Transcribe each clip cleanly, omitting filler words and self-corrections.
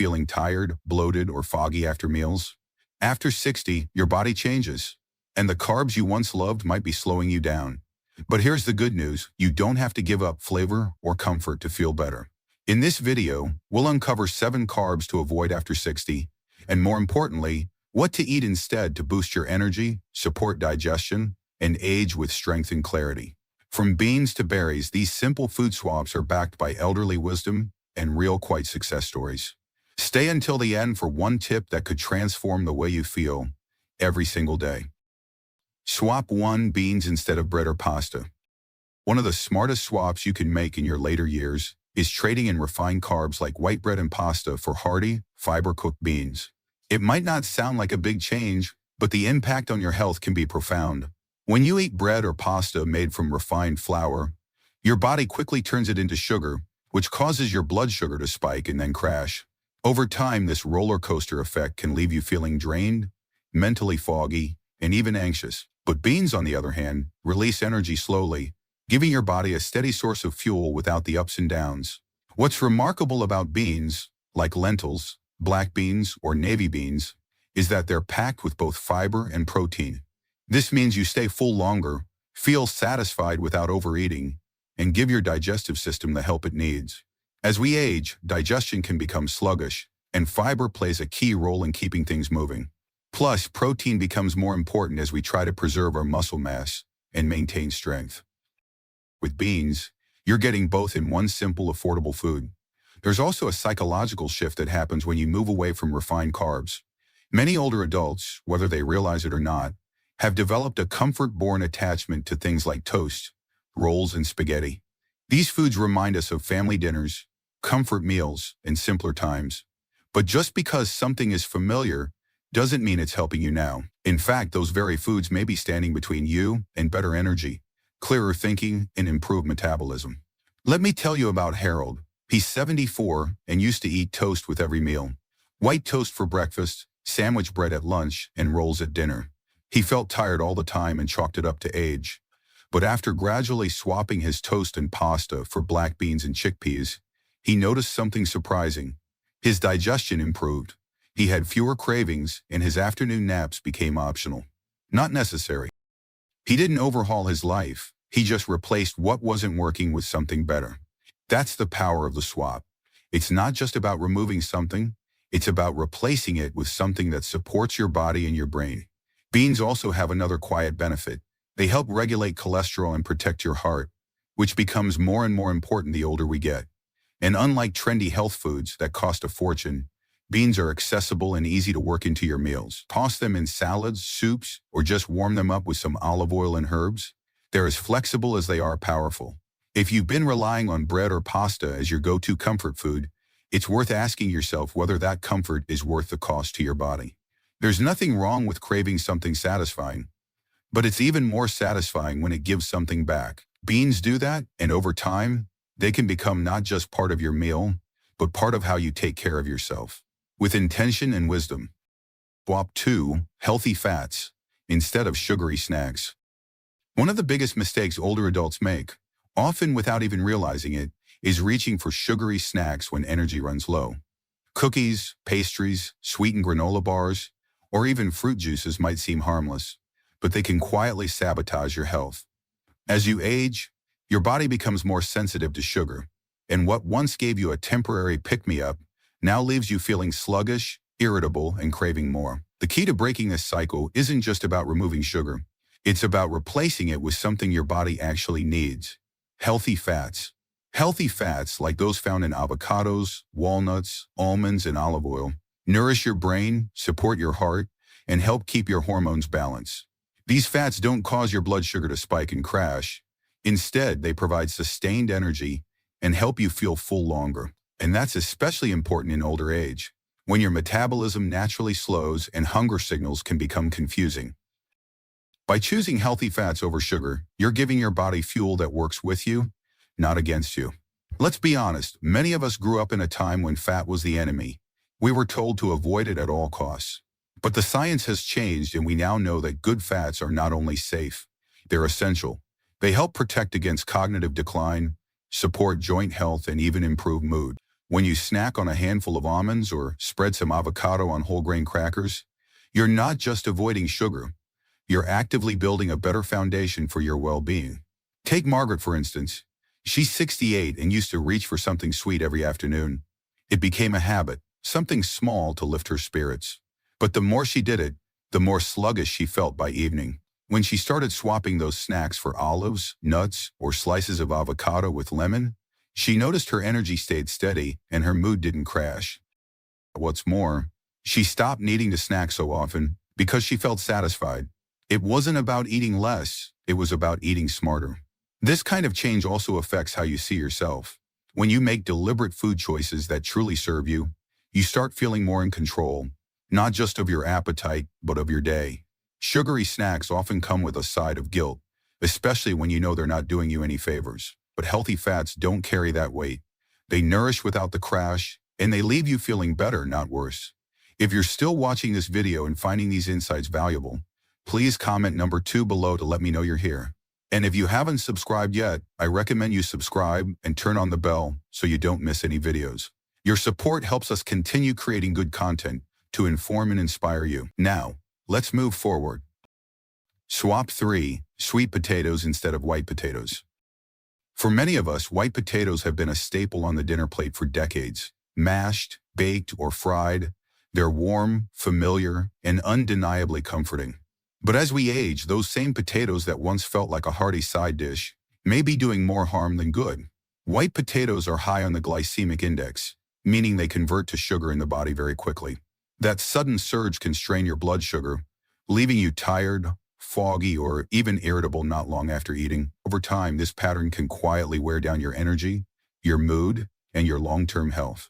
feeling tired, bloated, or foggy after meals? After 60, your body changes, and the carbs you once loved might be slowing you down. But here's the good news: you don't have to give up flavor or comfort to feel better. In this video, we'll uncover 7 carbs to avoid after 60, and more importantly, what to eat instead to boost your energy, support digestion, and age with strength and clarity. From beans to berries, these simple food swaps are backed by elderly wisdom and real quite success stories. Stay until the end for one tip that could transform the way you feel every single day. Swap 1: beans instead of bread or pasta. One of the smartest swaps you can make in your later years is trading in refined carbs like white bread and pasta for hearty, fiber-cooked beans. It might not sound like a big change, but the impact on your health can be profound. When you eat bread or pasta made from refined flour, your body quickly turns it into sugar, which causes your blood sugar to spike and then crash. Over time, this roller coaster effect can leave you feeling drained, mentally foggy, and even anxious. But beans, on the other hand, release energy slowly, giving your body a steady source of fuel without the ups and downs. What's remarkable about beans, like lentils, black beans, or navy beans, is that they're packed with both fiber and protein. This means you stay full longer, feel satisfied without overeating, and give your digestive system the help it needs. As we age, digestion can become sluggish, and fiber plays a key role in keeping things moving. Plus, protein becomes more important as we try to preserve our muscle mass and maintain strength. With beans, you're getting both in one simple, affordable food. There's also a psychological shift that happens when you move away from refined carbs. Many older adults, whether they realize it or not, have developed a comfort-born attachment to things like toast, rolls, and spaghetti. These foods remind us of family dinners, comfort meals, and simpler times. But just because something is familiar doesn't mean it's helping you now. In fact, those very foods may be standing between you and better energy, clearer thinking, and improved metabolism. Let me tell you about Harold. He's 74 and used to eat toast with every meal. White toast for breakfast, sandwich bread at lunch, and rolls at dinner. He felt tired all the time and chalked it up to age. But after gradually swapping his toast and pasta for black beans and chickpeas, he noticed something surprising. His digestion improved. He had fewer cravings, and his afternoon naps became optional, not necessary. He didn't overhaul his life. He just replaced what wasn't working with something better. That's the power of the swap. It's not just about removing something. It's about replacing it with something that supports your body and your brain. Beans also have another quiet benefit. They help regulate cholesterol and protect your heart, which becomes more and more important the older we get. And unlike trendy health foods that cost a fortune, beans are accessible and easy to work into your meals. Toss them in salads, soups, or just warm them up with some olive oil and herbs. They're as flexible as they are powerful. If you've been relying on bread or pasta as your go-to comfort food, it's worth asking yourself whether that comfort is worth the cost to your body. There's nothing wrong with craving something satisfying, but it's even more satisfying when it gives something back. Beans do that, and over time, they can become not just part of your meal, but part of how you take care of yourself. With intention and wisdom. Swap 2: healthy fats instead of sugary snacks. One of the biggest mistakes older adults make, often without even realizing it, is reaching for sugary snacks when energy runs low. Cookies, pastries, sweetened granola bars, or even fruit juices might seem harmless, but they can quietly sabotage your health. As you age, your body becomes more sensitive to sugar, and what once gave you a temporary pick-me-up now leaves you feeling sluggish, irritable, and craving more. The key to breaking this cycle isn't just about removing sugar. It's about replacing it with something your body actually needs: healthy fats. Healthy fats, like those found in avocados, walnuts, almonds, and olive oil, nourish your brain, support your heart, and help keep your hormones balanced. These fats don't cause your blood sugar to spike and crash. Instead, they provide sustained energy and help you feel full longer. And that's especially important in older age, when your metabolism naturally slows and hunger signals can become confusing. By choosing healthy fats over sugar, you're giving your body fuel that works with you, not against you. Let's be honest, many of us grew up in a time when fat was the enemy. We were told to avoid it at all costs. But the science has changed, and we now know that good fats are not only safe, they're essential. They help protect against cognitive decline, support joint health, and even improve mood. When you snack on a handful of almonds or spread some avocado on whole grain crackers, you're not just avoiding sugar, you're actively building a better foundation for your well-being. Take Margaret, for instance. She's 68 and used to reach for something sweet every afternoon. It became a habit, something small to lift her spirits. But the more she did it, the more sluggish she felt by evening. When she started swapping those snacks for olives, nuts, or slices of avocado with lemon, she noticed her energy stayed steady and her mood didn't crash. What's more, she stopped needing to snack so often because she felt satisfied. It wasn't about eating less, it was about eating smarter. This kind of change also affects how you see yourself. When you make deliberate food choices that truly serve you, you start feeling more in control, not just of your appetite, but of your day. Sugary snacks often come with a side of guilt, especially when you know they're not doing you any favors. But healthy fats don't carry that weight. They nourish without the crash, and they leave you feeling better, not worse. If you're still watching this video and finding these insights valuable, please comment number 2 below to let me know you're here. And if you haven't subscribed yet, I recommend you subscribe and turn on the bell so you don't miss any videos. Your support helps us continue creating good content to inform and inspire you. Now, let's move forward. Swap 3, sweet potatoes instead of white potatoes. For many of us, white potatoes have been a staple on the dinner plate for decades. Mashed, baked, or fried, they're warm, familiar, and undeniably comforting. But as we age, those same potatoes that once felt like a hearty side dish may be doing more harm than good. White potatoes are high on the glycemic index, meaning they convert to sugar in the body very quickly. That sudden surge can strain your blood sugar, leaving you tired, foggy, or even irritable not long after eating. Over time, this pattern can quietly wear down your energy, your mood, and your long-term health.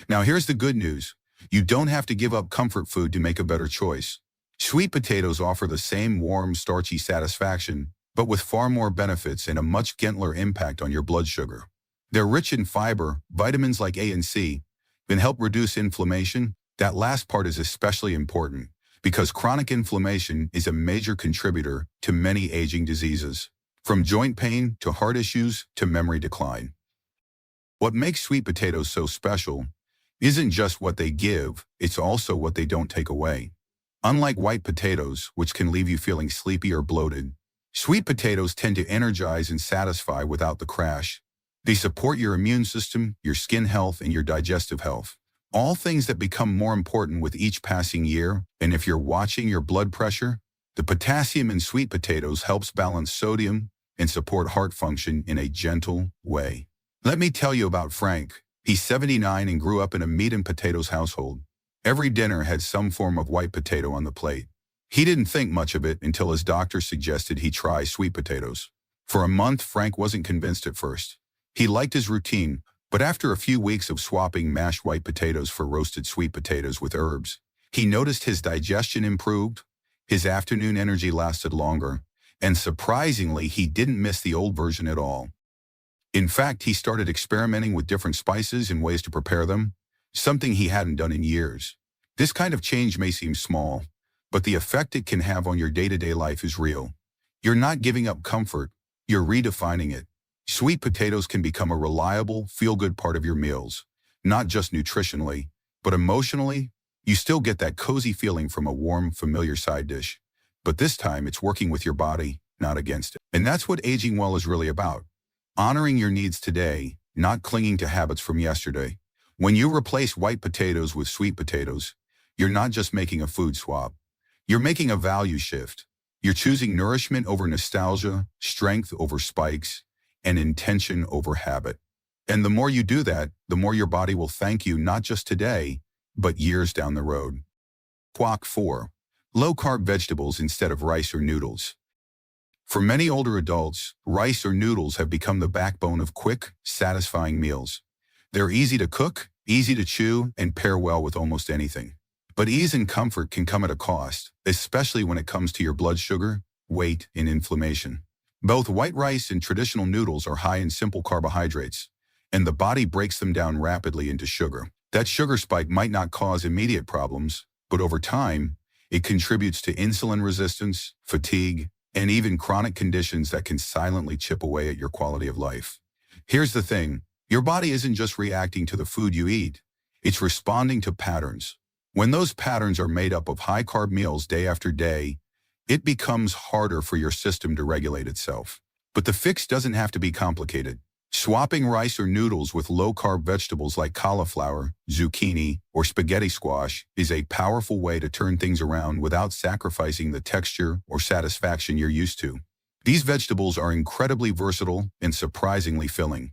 Now, here's the good news. You don't have to give up comfort food to make a better choice. Sweet potatoes offer the same warm, starchy satisfaction, but with far more benefits and a much gentler impact on your blood sugar. They're rich in fiber, vitamins like A and C, can help reduce inflammation. That last part is especially important because chronic inflammation is a major contributor to many aging diseases, from joint pain to heart issues to memory decline. What makes sweet potatoes so special isn't just what they give, it's also what they don't take away. Unlike white potatoes, which can leave you feeling sleepy or bloated, sweet potatoes tend to energize and satisfy without the crash. They support your immune system, your skin health, and your digestive health. All things that become more important with each passing year. And if you're watching your blood pressure, the potassium in sweet potatoes helps balance sodium and support heart function in a gentle way. Let me tell you about Frank. He's 79 and grew up in a meat and potatoes household. Every dinner had some form of white potato on the plate. He didn't think much of it until his doctor suggested he try sweet potatoes. For a month, Frank wasn't convinced at first. He liked his routine, but after a few weeks of swapping mashed white potatoes for roasted sweet potatoes with herbs, he noticed his digestion improved, his afternoon energy lasted longer, and surprisingly, he didn't miss the old version at all. In fact, he started experimenting with different spices and ways to prepare them, something he hadn't done in years. This kind of change may seem small, but the effect it can have on your day-to-day life is real. You're not giving up comfort, you're redefining it. Sweet potatoes can become a reliable, feel-good part of your meals, not just nutritionally, but emotionally. You still get that cozy feeling from a warm, familiar side dish, but this time it's working with your body, not against it. And that's what aging well is really about. Honoring your needs today, not clinging to habits from yesterday. When you replace white potatoes with sweet potatoes, you're not just making a food swap. You're making a value shift. You're choosing nourishment over nostalgia, strength over spikes, and intention over habit. And the more you do that, the more your body will thank you not just today, but years down the road. Quack 4. Low-carb vegetables instead of rice or noodles. For many older adults, rice or noodles have become the backbone of quick, satisfying meals. They're easy to cook, easy to chew, and pair well with almost anything. But ease and comfort can come at a cost, especially when it comes to your blood sugar, weight, and inflammation. Both white rice and traditional noodles are high in simple carbohydrates, and the body breaks them down rapidly into sugar. That sugar spike might not cause immediate problems, but over time, it contributes to insulin resistance, fatigue, and even chronic conditions that can silently chip away at your quality of life. Here's the thing, Your body isn't just reacting to the food you eat, it's responding to patterns. When those patterns are made up of high-carb meals day after day, it becomes harder for your system to regulate itself. But the fix doesn't have to be complicated. Swapping rice or noodles with low-carb vegetables like cauliflower, zucchini, or spaghetti squash is a powerful way to turn things around without sacrificing the texture or satisfaction you're used to. These vegetables are incredibly versatile and surprisingly filling.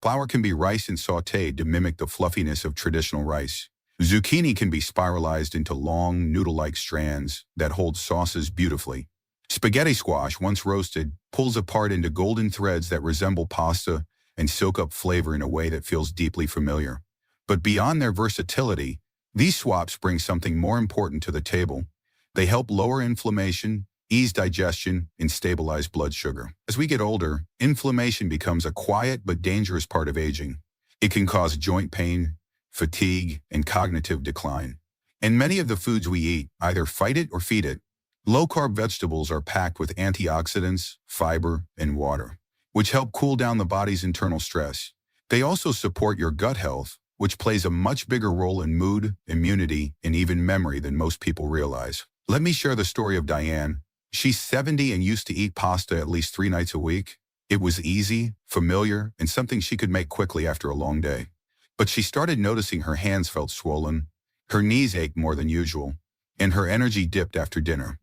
Flour can be riced and sautéed to mimic the fluffiness of traditional rice. Zucchini can be spiralized into long, noodle-like strands that hold sauces beautifully. Spaghetti squash, once roasted, pulls apart into golden threads that resemble pasta and soak up flavor in a way that feels deeply familiar. But beyond their versatility, these swaps bring something more important to the table. They help lower inflammation, ease digestion, and stabilize blood sugar. As we get older, inflammation becomes a quiet but dangerous part of aging. It can cause joint pain, fatigue, and cognitive decline. And many of the foods we eat either fight it or feed it. Low-carb vegetables are packed with antioxidants, fiber, and water, which help cool down the body's internal stress. They also support your gut health, which plays a much bigger role in mood, immunity, and even memory than most people realize. Let me share the story of Diane. She's 70 and used to eat pasta at least 3 nights a week. It was easy, familiar, and something she could make quickly after a long day. But she started noticing her hands felt swollen, her knees ached more than usual, and her energy dipped after dinner.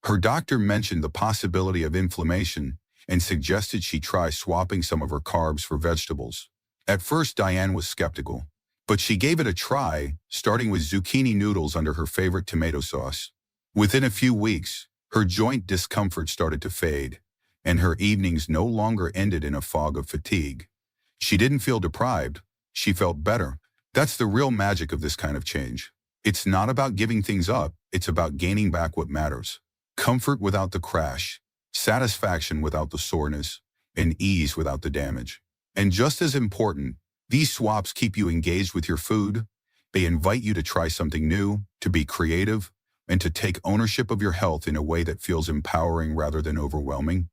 Her doctor mentioned the possibility of inflammation and suggested she try swapping some of her carbs for vegetables. At first, Diane was skeptical, but she gave it a try, starting with zucchini noodles under her favorite tomato sauce. Within a few weeks, her joint discomfort started to fade, and her evenings no longer ended in a fog of fatigue. She didn't feel deprived, she felt better. That's the real magic of this kind of change. It's not about giving things up, it's about gaining back what matters. Comfort without the crash, satisfaction without the soreness, and ease without the damage. And just as important, these swaps keep you engaged with your food. They invite you to try something new, to be creative, and to take ownership of your health in a way that feels empowering rather than overwhelming.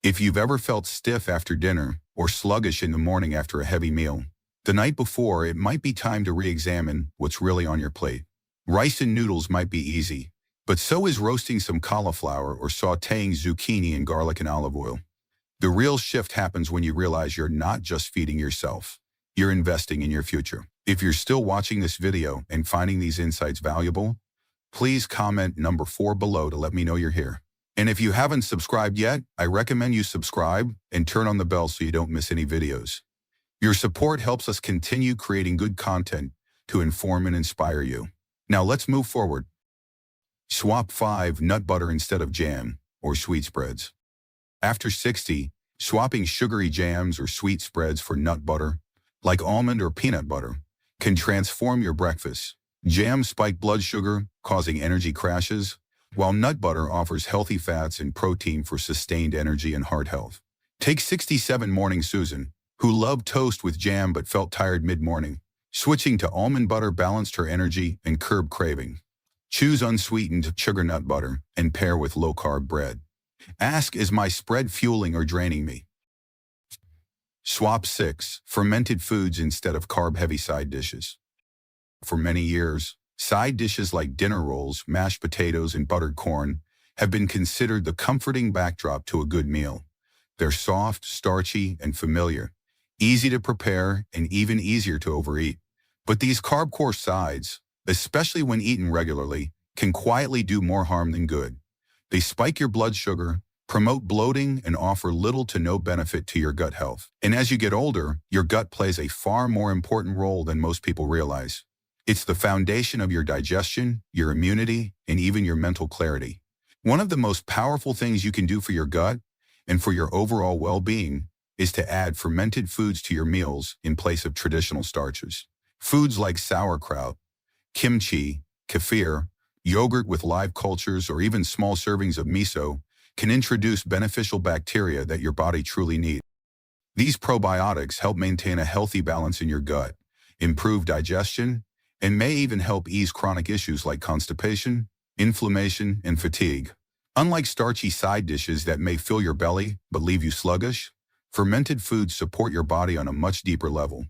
If you've ever felt stiff after dinner or sluggish in the morning after a heavy meal, the night before, it might be time to re-examine what's really on your plate. Rice and noodles might be easy, but so is roasting some cauliflower or sautéing zucchini in garlic and olive oil. The real shift happens when you realize you're not just feeding yourself, you're investing in your future. If you're still watching this video and finding these insights valuable, please comment number 4 below to let me know you're here. And if you haven't subscribed yet, I recommend you subscribe and turn on the bell so you don't miss any videos. Your support helps us continue creating good content to inform and inspire you. Now let's move forward. Swap 5, nut butter instead of jam or sweet spreads. After 60, swapping sugary jams or sweet spreads for nut butter, like almond or peanut butter, can transform your breakfast. Jams spike blood sugar, causing energy crashes, while nut butter offers healthy fats and protein for sustained energy and heart health. Take 67 Morning Susan, who loved toast with jam but felt tired mid-morning. Switching to almond butter balanced her energy and curbed craving. Choose unsweetened sugar nut butter and pair with low-carb bread. Ask, is my spread fueling or draining me? Swap 6, fermented foods instead of carb-heavy side dishes. For many years, side dishes like dinner rolls, mashed potatoes, and buttered corn have been considered the comforting backdrop to a good meal. They're soft, starchy, and familiar, easy to prepare, and even easier to overeat. But these carb-core sides, especially when eaten regularly, can quietly do more harm than good. They spike your blood sugar, promote bloating, and offer little to no benefit to your gut health. And as you get older, your gut plays a far more important role than most people realize. It's the foundation of your digestion, your immunity, and even your mental clarity. One of the most powerful things you can do for your gut and for your overall well-being is to add fermented foods to your meals in place of traditional starches. Foods like sauerkraut, kimchi, kefir, yogurt with live cultures, or even small servings of miso can introduce beneficial bacteria that your body truly needs. These probiotics help maintain a healthy balance in your gut, improve digestion, and may even help ease chronic issues like constipation, inflammation, and fatigue. Unlike starchy side dishes that may fill your belly but leave you sluggish, Fermented foods support your body on a much deeper level.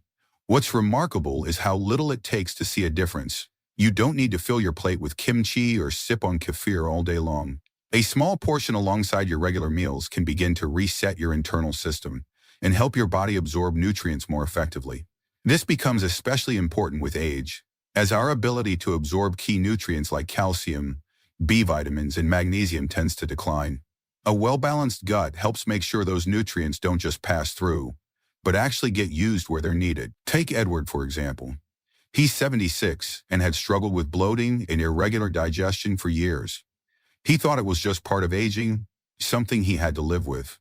What's remarkable is how little it takes to see a difference. You don't need to fill your plate with kimchi or sip on kefir all day long. A small portion alongside your regular meals can begin to reset your internal system and help your body absorb nutrients more effectively. This becomes especially important with age, as our ability to absorb key nutrients like calcium, B vitamins, and magnesium tends to decline. A well-balanced gut helps make sure those nutrients don't just pass through, but actually get used where they're needed. Take Edward, for example. He's 76 and had struggled with bloating and irregular digestion for years. He thought it was just part of aging, something he had to live with.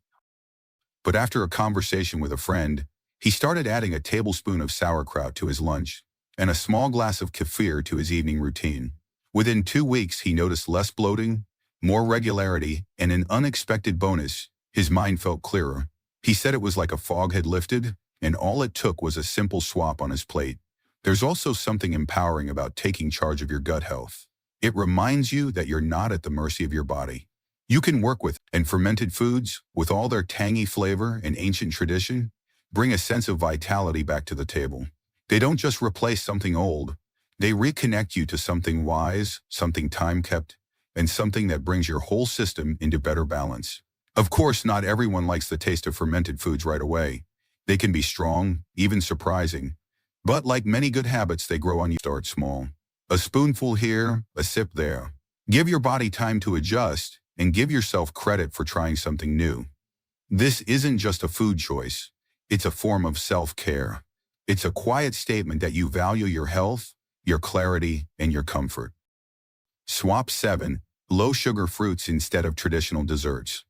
But after a conversation with a friend, he started adding a tablespoon of sauerkraut to his lunch and a small glass of kefir to his evening routine. Within 2 weeks, he noticed less bloating, more regularity, and an unexpected bonus: his mind felt clearer. He said it was like a fog had lifted, and all it took was a simple swap on his plate. There's also something empowering about taking charge of your gut health. It reminds you that you're not at the mercy of your body. You can work with, and fermented foods, with all their tangy flavor and ancient tradition, bring a sense of vitality back to the table. They don't just replace something old, they reconnect you to something wise, something time-kept, and something that brings your whole system into better balance. Of course, not everyone likes the taste of fermented foods right away. They can be strong, even surprising. But like many good habits, they grow on you. Start small. A spoonful here, a sip there. Give your body time to adjust, and give yourself credit for trying something new. This isn't just a food choice. It's a form of self-care. It's a quiet statement that you value your health, your clarity, and your comfort. Swap 7. Low-sugar fruits instead of traditional desserts.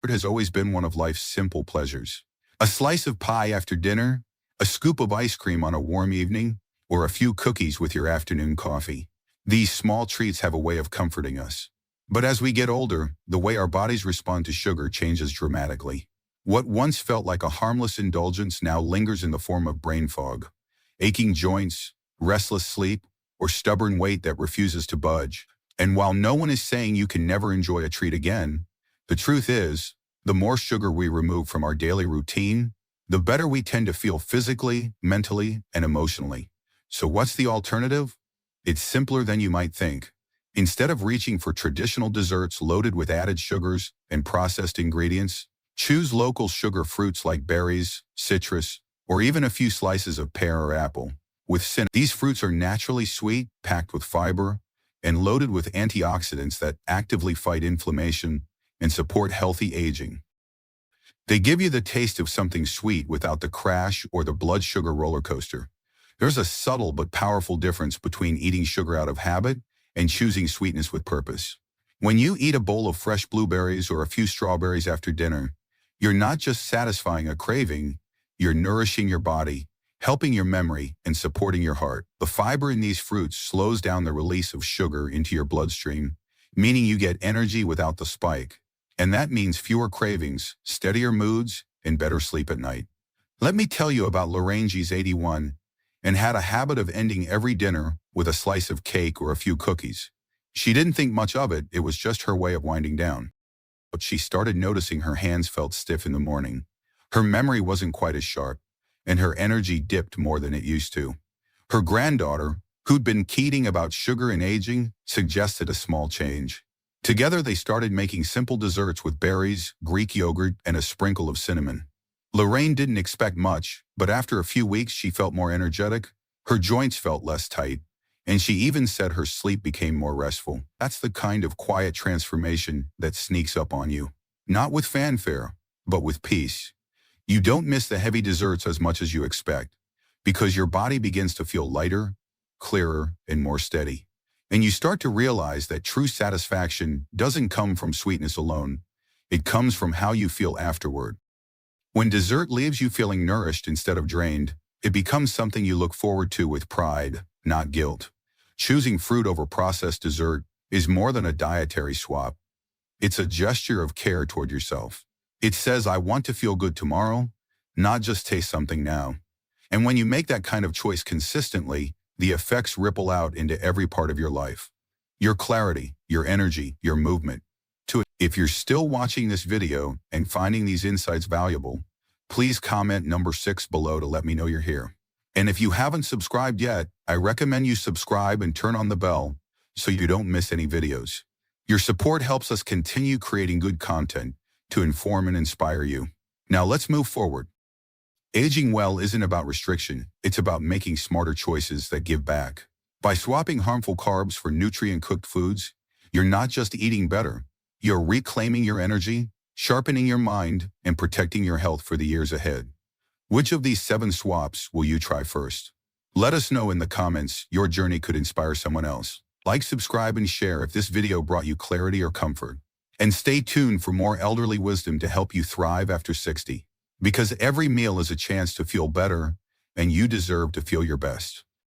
It has always been one of life's simple pleasures. A slice of pie after dinner, a scoop of ice cream on a warm evening, or a few cookies with your afternoon coffee. These small treats have a way of comforting us. But as we get older, the way our bodies respond to sugar changes dramatically. What once felt like a harmless indulgence now lingers in the form of brain fog, aching joints, restless sleep, or stubborn weight that refuses to budge. And while no one is saying you can never enjoy a treat again, the truth is, the more sugar we remove from our daily routine, the better we tend to feel physically, mentally, and emotionally. So what's the alternative? It's simpler than you might think. Instead of reaching for traditional desserts loaded with added sugars and processed ingredients, choose local sugar fruits like berries, citrus, or even a few slices of pear or apple. These fruits are naturally sweet, packed with fiber, and loaded with antioxidants that actively fight inflammation and support healthy aging. They give you the taste of something sweet without the crash or the blood sugar roller coaster. There's a subtle but powerful difference between eating sugar out of habit and choosing sweetness with purpose. When you eat a bowl of fresh blueberries or a few strawberries after dinner, you're not just satisfying a craving, you're nourishing your body, helping your memory, and supporting your heart. The fiber in these fruits slows down the release of sugar into your bloodstream, meaning you get energy without the spike. And that means fewer cravings, steadier moods, and better sleep at night. Let me tell you about Lorraine. She's 81 and had a habit of ending every dinner with a slice of cake or a few cookies. She didn't think much of it, it was just her way of winding down. But she started noticing her hands felt stiff in the morning. Her memory wasn't quite as sharp, and her energy dipped more than it used to. Her granddaughter, who'd been kidding about sugar and aging, suggested a small change. Together they started making simple desserts with berries, Greek yogurt, and a sprinkle of cinnamon. Lorraine didn't expect much, but after a few weeks she felt more energetic, her joints felt less tight, and she even said her sleep became more restful. That's the kind of quiet transformation that sneaks up on you. Not with fanfare, but with peace. You don't miss the heavy desserts as much as you expect, because your body begins to feel lighter, clearer, and more steady. And you start to realize that true satisfaction doesn't come from sweetness alone. It comes from how you feel afterward. When dessert leaves you feeling nourished instead of drained, it becomes something you look forward to with pride, not guilt. Choosing fruit over processed dessert is more than a dietary swap. It's a gesture of care toward yourself. It says, I want to feel good tomorrow, not just taste something now. And when you make that kind of choice consistently, the effects ripple out into every part of your life. Your clarity, your energy, your movement. If you're still watching this video and finding these insights valuable, Please comment number 6 below to let me know you're here. And if you haven't subscribed yet, I recommend you subscribe and turn on the bell so you don't miss any videos. Your support helps us continue creating good content to inform and inspire you. Now let's move forward. Aging well isn't about restriction, it's about making smarter choices that give back. By swapping harmful carbs for nutrient-cooked foods, you're not just eating better, you're reclaiming your energy, sharpening your mind, and protecting your health for the years ahead. Which of these 7 swaps will you try first? Let us know in the comments. Your journey could inspire someone else. Like, subscribe, and share if this video brought you clarity or comfort. And stay tuned for more elderly wisdom to help you thrive after 60. Because every meal is a chance to feel better, and you deserve to feel your best.